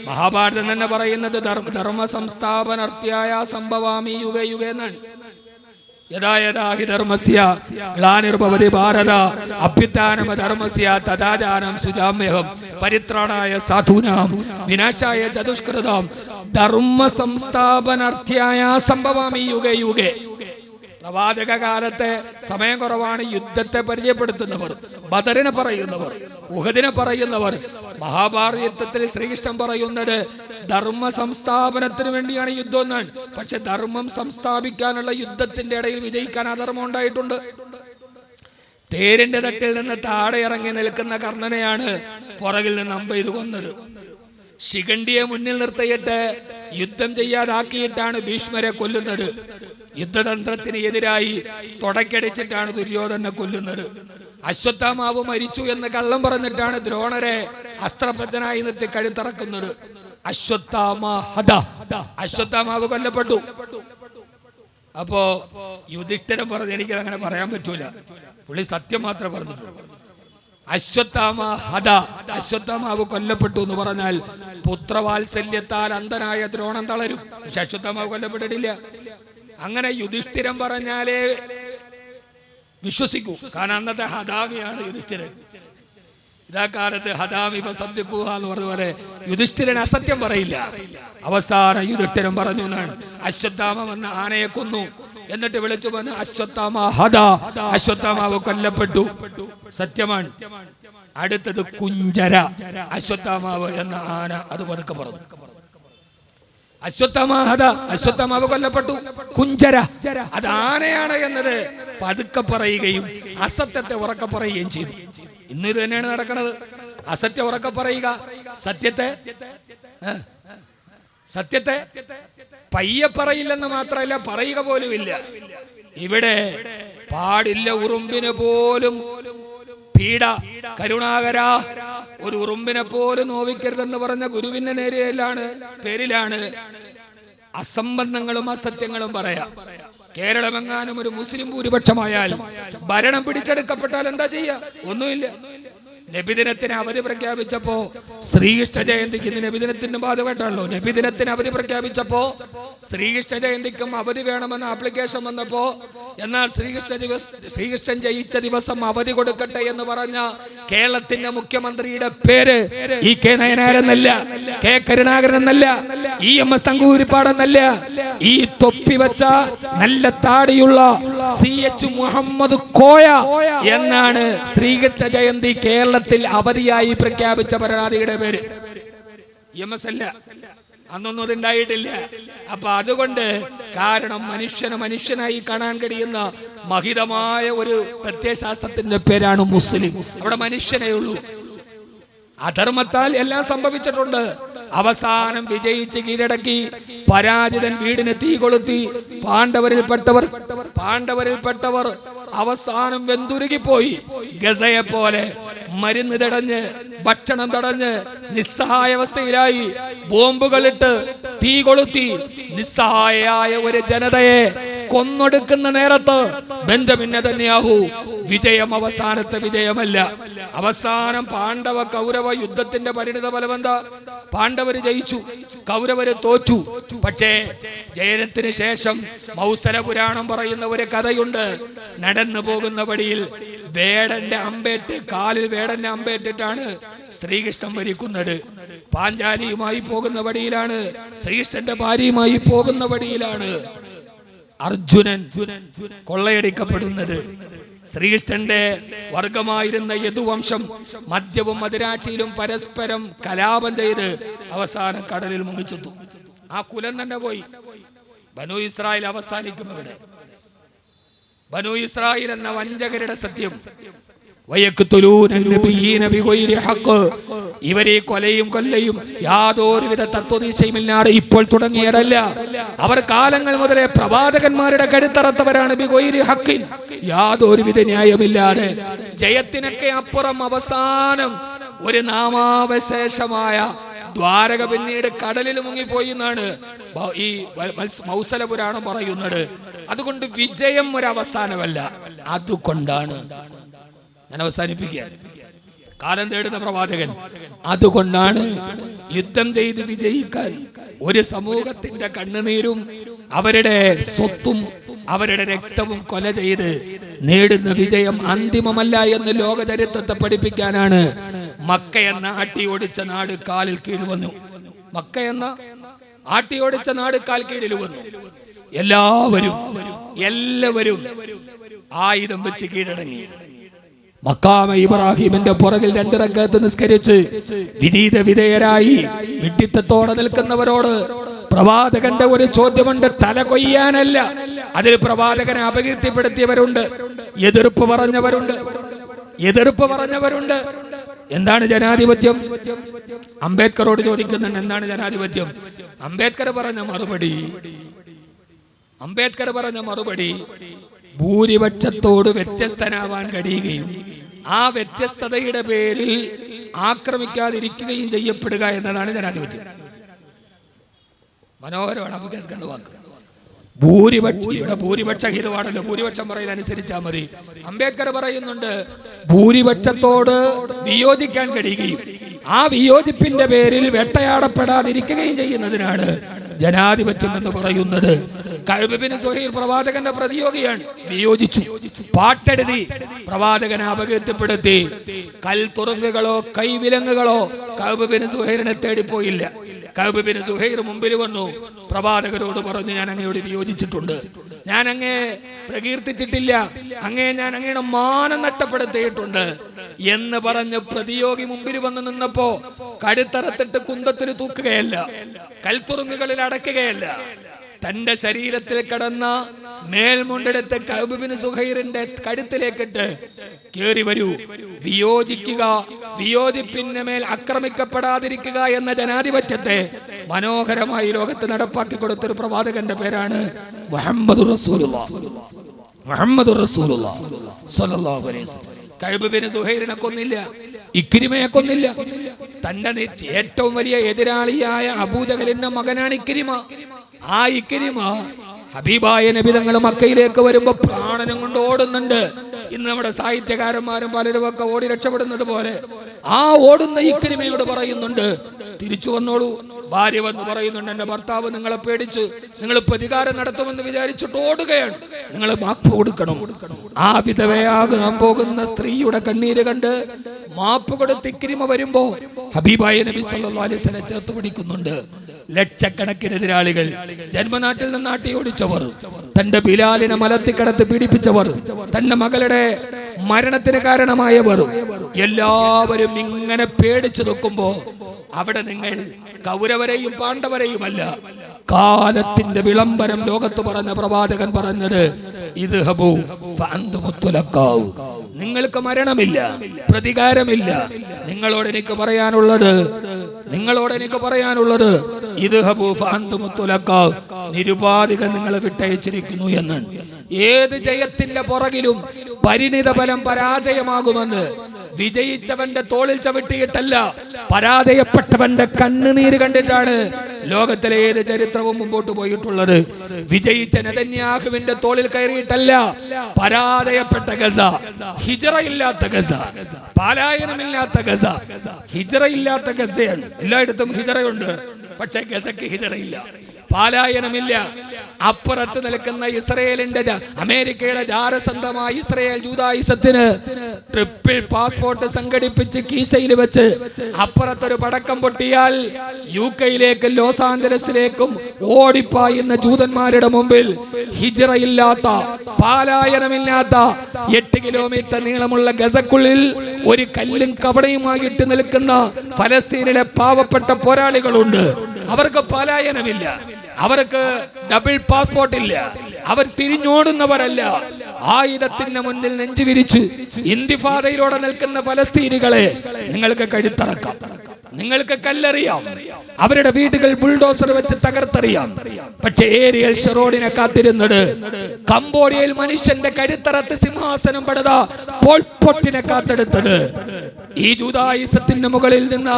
മഹാഭാരതം തന്നെ പറയുന്നത് ധർമ്മ സംസ്ഥാപനാർത്യായ സംഭവാമി യുഗ യുഗ എന്നാണ്. യഥാ യഥാ ഹി ധർമ്മസ്യ ഗ്ലാനിർഭവതി ഭാരത അഭ്യുത്ഥാനമ ധർമ്മസ്യ തഥാചാരം സുജാമ്യഹം പരിത്രാണായ സാധൂനാം വിനാശായ ചതുഷ്കൃതാം ധർമ്മ സംസ്ഥാപനാർത്ഥ്യായ സംഭവാമി യുഗേ യുഗേ. പ്രവാചക കാലത്തെ സമയം കുറവാണ്. യുദ്ധത്തെ പരിചയപ്പെടുത്തുന്നവർ, ബദറിനെ പറയുന്നവർ, ഉഹദിനെ പറയുന്നവർ. മഹാഭാരത യുദ്ധത്തിൽ ശ്രീകൃഷ്ണൻ പറയുന്നത് ധർമ്മ സംസ്ഥാപനത്തിന് വേണ്ടിയാണ് യുദ്ധം എന്നാണ്. പക്ഷെ ധർമ്മം സംസ്ഥാപിക്കാനുള്ള യുദ്ധത്തിന്റെ ഇടയിൽ വിജയിക്കാൻ അധർമ്മം ഉണ്ടായിട്ടുണ്ട്. തേരിന്റെ തട്ടിൽ നിന്ന് താഴെ ഇറങ്ങി നിൽക്കുന്ന കർണനെയാണ് പുറകിൽ നിന്ന് അമ്പെയ്ത് കൊന്നത്. ശിഖണ്ഡിയെ മുന്നിൽ നിർത്തിയിട്ട് യുദ്ധം ചെയ്യാതാക്കിയിട്ടാണ് ഭീഷ്മരെ കൊല്ലുന്നത്. യുദ്ധതന്ത്രത്തിന് എതിരായി തുടക്കടിച്ചിട്ടാണ് ദുര്യോധനെ കൊല്ലുന്നത്. അശ്വത്ഥാമാവ് മരിച്ചു എന്ന് കള്ളം പറഞ്ഞിട്ടാണ് ദ്രോണരെ അസ്ത്രബദ്ധനായി നിർത്തി കഴുത്തറക്കുന്നത്. അശ്വത്ഥാമാവ് കൊല്ലപ്പെട്ടു. അപ്പോ യുധിഷ്ഠിരൻ പറഞ്ഞ് എനിക്ക് അങ്ങനെ പറയാൻ പറ്റൂല, പുള്ളി സത്യം മാത്രമേ പറഞ്ഞിട്ടുള്ളൂ. അശ്വത്ഥാമാവ് കൊല്ലപ്പെട്ടു എന്ന് പറഞ്ഞാൽ പുത്രവാത്സല്യത്താൽ അന്ധനായ ദ്രോണം തളരും. പക്ഷെ അശ്വത്ഥാമാവ് കൊല്ലപ്പെട്ടിട്ടില്ല. അങ്ങനെ യുധിഷ്ഠിരൻ പറഞ്ഞാലേ വിശ്വസിക്കൂ. കാരണം അന്നത്തെ ഹദാമിയാണ് യുധിഷ്ഠിരൻ. ഇതാ കാലത്ത് ഹദാമി സദ്യക്കുക എന്ന് പറഞ്ഞ പോലെ യുധിഷ്ഠിരൻ അസത്യം പറയില്ല. അവസാനം യുധിഷ്ഠിരൻ പറഞ്ഞു എന്നാണ്, അശ്വത്ഥാമ വന്ന ആനയെ കൊന്നു, എന്നിട്ട് വിളിച്ചു വന്ന് അശ്വത്ഥാമാവ് കൊല്ലപ്പെട്ടു. സത്യമാണ്. അടുത്തത് കുഞ്ചര. അശ്വത്ഥാമാവ് എന്ന ആന അത് പതുക്കെ പറഞ്ഞു. അശ്വത്ഥാമാവ് കൊല്ലപ്പെട്ടു. കുഞ്ചര അത് ആനയാണ് എന്നത് പതുക്കെ പറയുകയും അസത്യത്തെ ഉറക്കെ പറയുകയും ചെയ്തു. ഇന്ന് ഇത് തന്നെയാണ് നടക്കുന്നത്. അസത്യം ഉറക്കെ പറയുക, സത്യത്തെ പയ്യെ പറയില്ലെന്ന് മാത്രമല്ല, പറയുക പോലും ഇല്ല. ഇവിടെ പാടില്ല ഉറുമ്പിന് പോലും പീഡ. കരുണാകര, ഒരു ഉറുമ്പിനെ പോലും നോവിക്കരുതെന്ന് പറഞ്ഞ ഗുരുവിന്റെ പേരിലാണ് അസംബന്ധങ്ങളും അസത്യങ്ങളും പറയാം. കേരളമെങ്ങാനും ഒരു മുസ്ലിം ഭൂരിപക്ഷമായാൽ ഭരണം പിടിച്ചെടുക്കപ്പെട്ടാൽ എന്താ ചെയ്യാ? ഒന്നുമില്ല. നബിദിനത്തിന് അവധി പ്രഖ്യാപിച്ചപ്പോ, ശ്രീകൃഷ്ണ ജയന്തിക്ക് ഇന്ന് നബിദിനത്തിന് ബാധകമായിട്ടാണല്ലോ, നബിദിനത്തിന് അവധി പ്രഖ്യാപിച്ചപ്പോ ശ്രീകൃഷ്ണ ജയന്തിക്കും അവധി വേണമെന്ന ആപ്ലിക്കേഷൻ വന്നപ്പോ, എന്നാൽ ശ്രീകൃഷ്ണൻ ജയിച്ച ദിവസം അവധി കൊടുക്കട്ടെ എന്ന് പറഞ്ഞ കേരളത്തിന്റെ മുഖ്യമന്ത്രിയുടെ പേര് EK നയനാർ എന്നല്ല, K കരുണാകരൻ എന്നല്ല, EMS തങ്കൂരിപ്പാടെന്നല്ല, ഈ തൊപ്പി വെച്ച നല്ല താടിയുള്ള CH മുഹമ്മദ് കോയ എന്നാണ് ശ്രീകൃഷ്ണ ജയന്തി കേരളത്തിൽ അവധിയായി പ്രഖ്യാപിച്ച ഭരണാധികാരിയുടെ പേര്. EMS അല്ല, അന്നൊന്നും അതുണ്ടായിട്ടില്ല. അപ്പൊ അതുകൊണ്ട്, കാരണം മനുഷ്യനായി കാണാൻ കഴിയുന്ന മഹിതമായ ഒരു പ്രത്യയശാസ്ത്രത്തിന്റെ പേരാണ് മുസ്ലിം. അവിടെ മനുഷ്യനേ ഉള്ളൂ. അധർമ്മത്താൽ എല്ലാം സംഭവിച്ചിട്ടുണ്ട്. അവസാനം വിജയിച്ച് കീഴടക്കി പരാജിതൻ വീടിന് തീ കൊളുത്തി. പാണ്ഡവരിൽപ്പെട്ടവർ അവസാനം വെന്തുരുകിപ്പോയി. ഗസയെ പോലെ മരുന്ന് തടഞ്ഞ്, ഭക്ഷണം തടഞ്ഞ് നിസ്സഹായാവസ്ഥയിലായി. ബോംബുകളിട്ട് തീ കൊളുത്തി നിസ്സഹായയായ ഒരു ജനതയെ കൊന്നൊടുക്കുന്ന നേരത്ത് ബെഞ്ചമിൻ നെതന്യാഹു വിജയം അവസാനത്തെ വിജയമല്ല. അവസാനം പാണ്ഡവ കൗരവ യുദ്ധത്തിന്റെ പരിണിത ഫലം എന്താ? പാണ്ഡവര് ജയിച്ചു, കൗരവര് തോറ്റു. പക്ഷേ ജയനത്തിന് ശേഷം മൗസല പുരാണം പറയുന്ന ഒരു കഥയുണ്ട്. നടന്നു പോകുന്ന വഴിയിൽ കാലിൽ വേടന്റെ അമ്പേറ്റിട്ടാണ് ശ്രീകൃഷ്ണൻ മരിക്കുന്നത്. പാഞ്ചാലിയുമായി പോകുന്ന വഴിയിലാണ്, ശ്രീകൃഷ്ണന്റെ ഭാര്യയുമായി പോകുന്ന വഴിയിലാണ് അർജുനൻ കൊള്ളയടിക്കപ്പെടുന്നത്. ശ്രീകൃഷ്ണന്റെ വർഗമായിരുന്ന യദുവംശം മദ്യവും മദിരാക്ഷിയിലും പരസ്പരം കലാപം ചെയ്ത് അവസാനം കടലിൽ മുങ്ങിച്ചെത്തു. ആ കുലം തന്നെ പോയി. ബനു ഇസ്രായേൽ അവസാനിക്കും ഇവിടെ. ബനു ഇസ്രായേൽ എന്ന വഞ്ചകരുടെ സത്യം. ഇവരെ കൊലയും കൊല്ലയും യാതൊരുവിധ തത്വദീക്ഷയുമില്ലാതെ ഇപ്പോൾ തുടങ്ങിയതല്ല. അവർ കാലങ്ങൾ മുതലേ പ്രവാചകന്മാരുടെ കഴുത്തറത്തവരാണ്. യാതൊരുവിധ ന്യായമില്ലാതെ ജയത്തിനൊക്കെ അപ്പുറം അവസാനം ഒരു നാമാവശേഷമായ ദ്വാരക പിന്നീട് കടലിൽ മുങ്ങിപ്പോയി എന്നാണ് ഈ മൗസല പുരാണം പറയുന്നത്. അതുകൊണ്ട് വിജയം ഒരവസാനമല്ല. അതുകൊണ്ടാണ് ഞാൻ അവസാനിപ്പിക്കുക. കാലം തേടുന്ന പ്രവാചകൻ. അതുകൊണ്ടാണ് യുദ്ധം ചെയ്ത് വിജയിക്കാൻ ഒരു സമൂഹത്തിന്റെ കണ്ണുനീരും അവരുടെ സ്വത്തും അവരുടെ രക്തവും കൊല ചെയ്ത് നേടുന്ന വിജയം അന്തിമമല്ല എന്ന് ലോക ചരിത്രത്തെ പഠിപ്പിക്കാനാണ് മക്ക എന്ന ആട്ടിയോടിച്ച നാട് കാലിൽ കീഴിൽ വന്നു. മക്ക എന്ന ആട്ടിയോടിച്ച നാട് കാൽ കീഴിൽ വന്നു. എല്ലാവരും ആയുധം വെച്ച് കീഴടങ്ങി. മക്കാമ ഇബ്രാഹിമിന്റെ പുറകിൽ 2 റക്അത്ത് നിസ്കരിച്ച് വിനീത വിധേയരായി വിഡ്ഢിത്തത്തോടെ നിൽക്കുന്നവരോട് പ്രവാചകന്റെ ഒരു ചോദ്യമുണ്ട്. തല കൊയ്യാനല്ല. അതിൽ പ്രവാചകനെ അപകീർത്തിപ്പെടുത്തിയവരുണ്ട്, എതിർപ്പ് പറഞ്ഞവരുണ്ട്. എന്താണ് ജനാധിപത്യം? അംബേദ്കറോട് ചോദിക്കുന്നുണ്ട്, എന്താണ് ജനാധിപത്യം? അംബേദ്കർ പറഞ്ഞ മറുപടി ഭൂരിപക്ഷത്തോട് വ്യത്യസ്തനാവാൻ കഴിയുകയും ആ വ്യത്യസ്തതയുടെ പേരിൽ ആക്രമിക്കാതിരിക്കുകയും ചെയ്യപ്പെടുക എന്നതാണ് ജനാധിപത്യം. മനോഹരമാണ് അംബേദ്കറിന്റെ വാക്ക്. ഇവിടെ ഭൂരിപക്ഷ ഹിതമാണല്ലോ, ഭൂരിപക്ഷം പറയുന്നത് അനുസരിച്ചാൽ മതി. അംബേദ്കർ പറയുന്നുണ്ട് ഭൂരിപക്ഷത്തോട് വിയോജിക്കാൻ കഴിയുകയും ആ വിയോജിപ്പിന്റെ പേരിൽ വേട്ടയാടപ്പെടാതിരിക്കുകയും ചെയ്യുന്നതിനാണ് ജനാധിപത്യം എന്ന് പറയുന്നത്. കഅബ് ബിൻ സുഹൈർ പ്രവാചകന്റെ പ്രതിയോഗിയാണ്. വിയോജിച്ചു, പാട്ടെഴുതി, പ്രവാചകനെ അപകീർത്തിപ്പെടുത്തി. കൽത്തുറുങ്കുകളോ കൈവിലങ്ങുകളോ കഅബ് ബിൻ സുഹൈറിനെ തേടിപ്പോയില്ല. കഅബ് ബിൻ സുഹൈർ മുമ്പിൽ വന്നു, പ്രവാചകരോട് പറഞ്ഞു, ഞാൻ അങ്ങയോട് വിയോജിച്ചിട്ടുണ്ട്, ഞാൻ അങ്ങേ പ്രകീർത്തിച്ചിട്ടില്ല, ഞാൻ അങ്ങയുടെ മാനം നഷ്ടപ്പെടുത്തിയിട്ടുണ്ട് എന്ന് പറഞ്ഞ് പ്രതിയോഗി മുമ്പിൽ വന്ന് നിന്നപ്പോ കഴുത്തറത്തിട്ട് കുന്തത്തിന് തൂക്കുകയല്ല, കൽത്തുറുങ്ങുകളിൽ അടക്കുകയല്ല, തന്റെ ശരീരത്തിൽ കിടന്ന മേൽമുണ്ടെടുത്ത് കഅബ് ബിൻ സുഹൈറിന്റെ കഴുത്തിലേക്കിട്ട് കേറി വരൂ, വിയോജിക്കുക, വിയോജിപ്പിന് മേൽ ആക്രമിക്കപ്പെടാതിരിക്കുക എന്ന ജനാധിപത്യത്തെ മനോഹരമായി ലോകത്ത് നടപ്പാക്കി കൊടുത്തൊരു പ്രവാചകന്റെ പേരാണ് മുഹമ്മദുർ റസൂലുള്ളാഹ് സ്വല്ലല്ലാഹു അലൈഹി വസല്ലം. കഅബ് ബിൻ സുഹൈറിനെ കൊന്നില്ല, ഇക്രിമയെ കൊന്നില്ല. തന്റെ ഏറ്റവും വലിയ എതിരാളിയായ അബൂജഹലിന്റെ മകനാണ് ഇക്രിമ. ആ ഇക്രിമ ഹബീബായ നബി തങ്ങൾ മക്കയിലേക്ക് വരുമ്പോ പ്രാണനം കൊണ്ട് ഓടുന്നുണ്ട്. ഇന്ന് നമ്മുടെ സാഹിത്യകാരന്മാരും പലരും ഒക്കെ ഓടി രക്ഷപ്പെടുന്നത് പോലെ ആ ഓടുന്ന ഇക്രിമയോട് പറയുന്നുണ്ട്, തിരിച്ചു വന്നോളൂ. ഭാര്യ വന്ന് പറയുന്നുണ്ട്, എന്റെ ഭർത്താവ് നിങ്ങളെ പേടിച്ച് നിങ്ങൾ പ്രതികാരം നടത്തുമെന്ന് വിചാരിച്ചിട്ട് ഓടുകയാണ്, നിങ്ങൾ മാപ്പ് കൊടുക്കണം. ആ വിധവയാകാൻ പോകുന്ന സ്ത്രീയുടെ കണ്ണീര് കണ്ട് മാപ്പ് കൊടുത്ത് ഇക്രിമ വരുമ്പോ ഹബീബായ നബി സല്ലല്ലാഹു അലൈഹി വസല്ലം ചേർത്ത് പിടിക്കുന്നുണ്ട്. ലക്ഷക്കണക്കിന് എതിരാളികൾ, ജന്മനാട്ടിൽ നിന്ന് ആട്ടിയോടിച്ചവർ, തന്റെ ബിലാലിനെ മലത്തിക്കടത്ത് പീഡിപ്പിച്ചവർ, തന്റെ മകളുടെ മരണത്തിന് കാരണമായവർ, എല്ലാവരും ഇങ്ങനെ പേടിച്ചു നിൽക്കുമ്പോ അവിടെ നിങ്ങൾ കൗരവരെയും പാണ്ഡവരെയുമല്ല, കാലത്തിന്റെ വിളംബരം ലോകത്ത് പറഞ്ഞ പ്രവാചകൻ പറഞ്ഞത്, ഇദ്ഹബൂ ഫഅൻതുമുത്തുലഖാഉ, നിങ്ങൾക്ക് മരണമില്ല, പ്രതികാരമില്ല. നിങ്ങളോട് എനിക്ക് പറയാനുള്ളത് ഇദ്ഹബൂ ഫഅൻതുമുത്തുലഖാഉ, നിരുപാധികം നിങ്ങളെ വിട്ടയച്ചിരിക്കുന്നു എന്നാണ്. ഏത് ജയത്തിന്റെ പുറകിലും പരിണിത ഫലം പരാജയമാകുമെന്ന് വിജയിച്ചവന്റെ തോളിൽ ചവിട്ടിയിട്ടല്ല, പരാജയപ്പെട്ടവന്റെ കണ്ണുനീര് കണ്ടിട്ടാണ് ലോകത്തിലെ ഏത് ചരിത്രവും മുമ്പോട്ട് പോയിട്ടുള്ളത്. വിജയിച്ച നെതന്യാഹുവിന്റെ തോളിൽ കയറിയിട്ടല്ല, പരാജയപ്പെട്ട ഗസ, ഹിജ്റയില്ലാത്ത ഗസ, പലായനമില്ലാത്ത ഗസ, ഹിജ്റയില്ലാത്ത ഗസയാണ്. എല്ലായിടത്തും ഹിജ്റയുണ്ട്, പക്ഷെ ഗസക്ക് ഹിജ്റയില്ല, പാലായനമില്ല. അപ്പുറത്ത് നിൽക്കുന്ന ഇസ്രയേലിന്റെ, അമേരിക്കയുടെ ജാരസന്ധമായ ഇസ്രയേൽ ജൂദായിസത്തിന് ട്രിപ്പിൾ പാസ്പോർട്ട് സംഘടിപ്പിച്ച് കീശയിൽ വെച്ച് അപ്പുറത്തൊരു പടക്കം പൊട്ടിയാൽ UK-യിലേക്കും ലോസ് ആഞ്ചലസിലേക്കും ഓടിപ്പായുന്ന ജൂതന്മാരുടെ മുമ്പിൽ ഹിജ്റയില്ലാത്ത, പാലായനമില്ലാത്ത 8 കിലോമീറ്റർ നീളമുള്ള ഗസക്കുള്ളിൽ ഒരു കല്ലും കവടയുമായിട്ട് നിൽക്കുന്ന ഫലസ്തീനിലെ പാവപ്പെട്ട പോരാളികളുണ്ട്. അവർക്ക് പലായനമില്ല, അവർക്ക് ഡബിൾ പാസ്പോർട്ട് ഇല്ല, അവർ തിരിഞ്ഞോടുന്നവരല്ല. ആയുധത്തിന്റെ മുന്നിൽ നെഞ്ചുവിരിച്ച് ഇന്തിഫാദയിലൂടെ നിൽക്കുന്ന ഫലസ്തീനികളെ നിങ്ങൾക്ക് കഴുത്തറക്കാം, നിങ്ങൾക്ക് കല്ലെറിയാം, അവരുടെ വീടുകൾ ബുൾഡോസർ വെച്ച് തകർത്തെറിയാം. പക്ഷെ ഏരിയൽ ഷെറോണിനെ കാത്തിരുന്നത്, കംബോഡിയയിൽ മനുഷ്യന്റെ കഴുത്തറത്ത് സിംഹാസനം പടുത പോൾ പോട്ടിനെ കാത്തെടുത്തത്, ഈ ജൂദായിസത്തിന്റെ മുകളിൽ നിന്ന്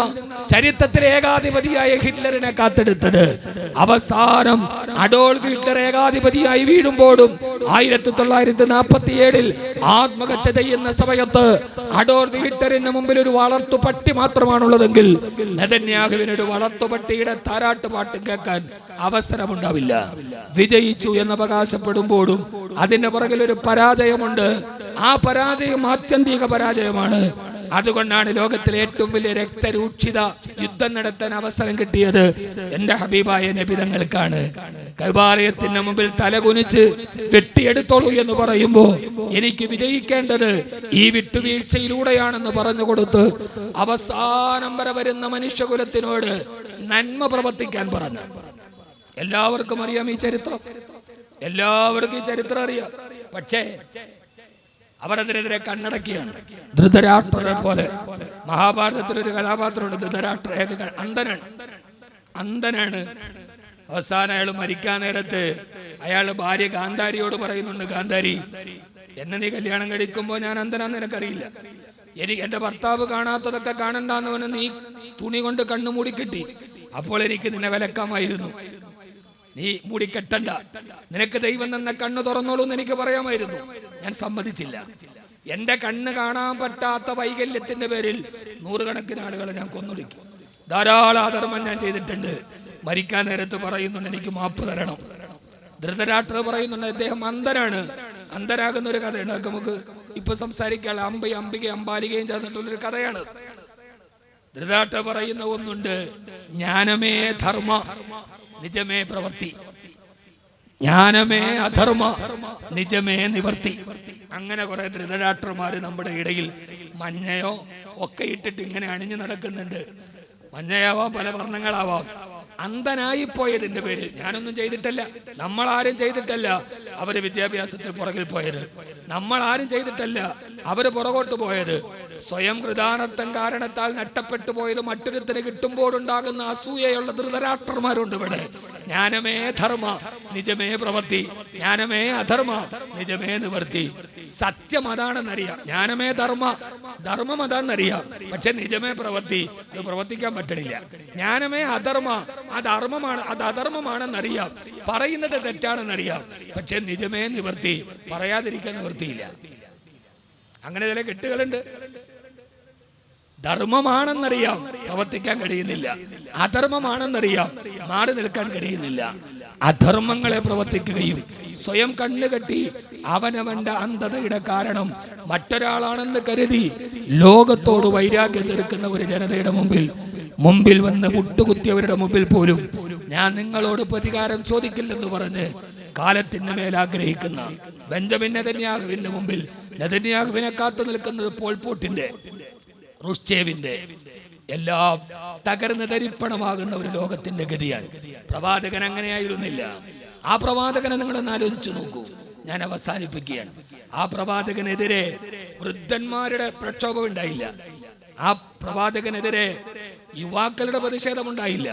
ചരിത്രത്തിലെ ഏകാധിപതിയായ ഹിറ്റ്ലറിനെ കാത്തെടുത്തത്, അവസാനം അഡോൾഫ് ഹിറ്റ്ലർ ഏകാധിപതിയായി വീഴുമ്പോഴും 1947 ആത്മഹത്യ ചെയ്യുന്ന സമയത്ത് അഡോൾഫ് ഹിറ്റ്ലറിന് മുമ്പിൽ ഒരു വളർത്തു പട്ടി മാത്രമാണുള്ളതെങ്കിൽ നെതന്യാഹുവിന് ഒരു വളർത്തുപട്ടിയുടെ താരാട്ടുപാട്ട് കേൾക്കാൻ അവസരമുണ്ടാവില്ല. വിജയിച്ചു എന്ന് അവകാശപ്പെടുമ്പോഴും അതിന്റെ പുറകിൽ ഒരു പരാജയമുണ്ട്. ആ പരാജയം ആത്യന്തിക പരാജയമാണ്. അതുകൊണ്ടാണ് ലോകത്തിലെ ഏറ്റവും വലിയ രക്തരൂക്ഷിത യുദ്ധം നടത്താൻ അവസരം കിട്ടിയത് എന്റെ ഹബീബായ നബി തങ്ങൾക്കാണ്. കഅബാലയത്തിന്റെ മുമ്പിൽ തലകുനിച്ച് വെട്ടിയെടുത്തോളൂ എന്ന് പറയുമ്പോ എനിക്ക് വിജയിക്കേണ്ടത് ഈ വിട്ടുവീഴ്ചയിലൂടെയാണെന്ന് പറഞ്ഞു കൊടുത്ത് അവസാനം വരെ വരുന്ന മനുഷ്യകുലത്തിനോട് നന്മ പ്രവർത്തിക്കാൻ പറഞ്ഞു. എല്ലാവർക്കും അറിയാം ഈ ചരിത്രം, എല്ലാവർക്കും ഈ ചരിത്രം അറിയാം. പക്ഷേ അവരതിനെതിരെ കണ്ണടക്കിയാണ്. ധൃതരാഷ്ട്രനെ പോലെ മഹാഭാരതത്തിലൊരു കഥാപാത്രമുണ്ട്, ധൃതരാഷ്ട്ര. അന്ധനാണ്. അവസാനം അയാൾ മരിക്കാൻ നേരത്ത് അയാളുടെ ഭാര്യ ഗാന്ധാരിയോട് പറയുന്നുണ്ട്, ഗാന്ധാരി, എന്നെ നീ കല്യാണം കഴിക്കുമ്പോ ഞാൻ അന്ധനാന്ന് നിനക്കറിയില്ല. എനിക്ക് എന്റെ ഭർത്താവ് കാണാത്തതൊക്കെ കാണണ്ടെന്നവന് നീ തുണി കൊണ്ട് കണ്ണു മൂടിക്കെട്ടി. അപ്പോൾ എനിക്ക് നിന്നെ വിലക്കാമായിരുന്നു. നീ മൂടിക്കെട്ടണ്ട, നിനക്ക് ദൈവം തന്ന കണ്ണ് തുറന്നോളൂ എന്ന് എനിക്ക് പറയാമായിരുന്നു. ഞാൻ സമ്മതിച്ചില്ല. എന്റെ കണ്ണ് കാണാൻ പറ്റാത്ത വൈകല്യത്തിന്റെ പേരിൽ നൂറുകണക്കിന് ആളുകളെ ഞാൻ കൊന്നൊടുക്കി. ധാരാളം അധർമ്മം ഞാൻ ചെയ്തിട്ടുണ്ട്. മരിക്കാൻ നേരത്ത് പറയുന്നുണ്ട്, എനിക്ക് മാപ്പ് തരണം. ധൃതരാഷ്ട്ര പറയുന്നുണ്ട്, അദ്ദേഹം അന്ധനാണ്. അന്ധനാകുന്ന ഒരു കഥയുണ്ട്, അതൊക്കെ നമുക്ക് ഇപ്പൊ സംസാരിക്കാനുള്ള അംബികയും അമ്പാലികയും ചേർന്നിട്ടുള്ളൊരു കഥയാണ്. ധൃതരാഷ്ട്ര പറയുന്ന ഒന്നുണ്ട്, ജ്ഞാനമേ ധർമ്മ, നിജമേ പ്രവൃത്തി. ജ്ഞാനമേ അധർമ്മ, നിജമേ നിവർത്തി. അങ്ങനെ കുറെ ധൃതരാഷ്ട്രമാര് നമ്മുടെ ഇടയിൽ മഞ്ഞയോ ഒക്കെ ഇട്ടിട്ട് ഇങ്ങനെ അണിഞ്ഞു നടക്കുന്നുണ്ട്. മഞ്ഞയാവാം, പല വർണ്ണങ്ങളാവാം. അന്ധനായി പോയതിന്റെ പേരിൽ ഞാനൊന്നും ചെയ്തിട്ടല്ല, നമ്മളാരും ചെയ്തിട്ടല്ല അവര് വിദ്യാഭ്യാസത്തിന് പുറകിൽ പോയത്, നമ്മളാരും ചെയ്തിട്ടല്ല അവര് പുറകോട്ട് പോയത്. സ്വയം കൃതാനർത്ഥം കാരണത്താൽ നഷ്ടപ്പെട്ടു പോയത് മറ്റൊരുത്തിന് കിട്ടുമ്പോഴുണ്ടാകുന്ന അസൂയയുള്ള ധൃതരാഷ്ട്രന്മാരുണ്ട് ഇവിടെ. ജ്ഞാനമേ ധർമ്മ, നിജമേ പ്രവൃത്തി. ജ്ഞാനമേ അധർമ്മ, നിജമേ നിവർത്തി. സത്യം അതാണെന്നറിയാം, ജ്ഞാനമേ ധർമ്മ, ധർമ്മം അതാണെന്നറിയാം. പക്ഷെ നിജമേ പ്രവൃത്തി, അത് പ്രവർത്തിക്കാൻ പറ്റണില്ല. ജ്ഞാനമേ അധർമ്മ, അത് അധർമ്മമാണെന്നറിയാം, പറയുന്നത് തെറ്റാണെന്നറിയാം. പക്ഷെ നിജമേ നിവർത്തി, പറയാതിരിക്കാൻ നിവൃത്തിയില്ല. അങ്ങനെ ചില കെട്ടുകളുണ്ട്. ധർമ്മമാണെന്നറിയാം, പ്രവർത്തിക്കാൻ കഴിയുന്നില്ല. അധർമ്മമാണെന്നറിയാം, മാറി നിൽക്കാൻ കഴിയുന്നില്ല. അധർമ്മങ്ങളെ പ്രവർത്തിക്കുകയും സ്വയം കണ്ണുകെട്ടി അവനവന്റെ അന്ധതയുടെ കാരണം മറ്റൊരാളാണെന്ന് കരുതി ലോകത്തോട് വൈരാഗ്യം തീർക്കുന്ന ഒരു ജനതയുടെ മുമ്പിൽ വന്ന് മുട്ടുകുത്തിയവരുടെ മുമ്പിൽ പോലും ഞാൻ നിങ്ങളോട് പ്രതികാരം ചോദിക്കില്ലെന്ന് പറഞ്ഞ് കാലത്തിന് മേൽ ആഗ്രഹിക്കുന്ന ബെഞ്ചമിൻ നെതന്യാഹുവിന്റെ മുമ്പിൽ നെതന്യാഹുവിനെ കാത്തു നിൽക്കുന്നത് പോൾ പോട്ടിന്റെ, റുഷ്ചേവിന്റെ എല്ലാം തകർന്ന് തരിപ്പണമാകുന്ന ഒരു ലോകത്തിന്റെ ഗതിയാണ്. പ്രവാചകൻ അങ്ങനെയായിരുന്നില്ല. ആ പ്രവാചകനെ നിങ്ങളൊന്ന് ആലോചിച്ചു നോക്കൂ. ഞാൻ അവസാനിപ്പിക്കുകയാണ്. ആ പ്രവാചകനെതിരെ വൃദ്ധന്മാരുടെ പ്രക്ഷോഭം ഉണ്ടായില്ല. ആ പ്രവാചകനെതിരെ യുവാക്കളുടെ പ്രതിഷേധം ഉണ്ടായില്ല.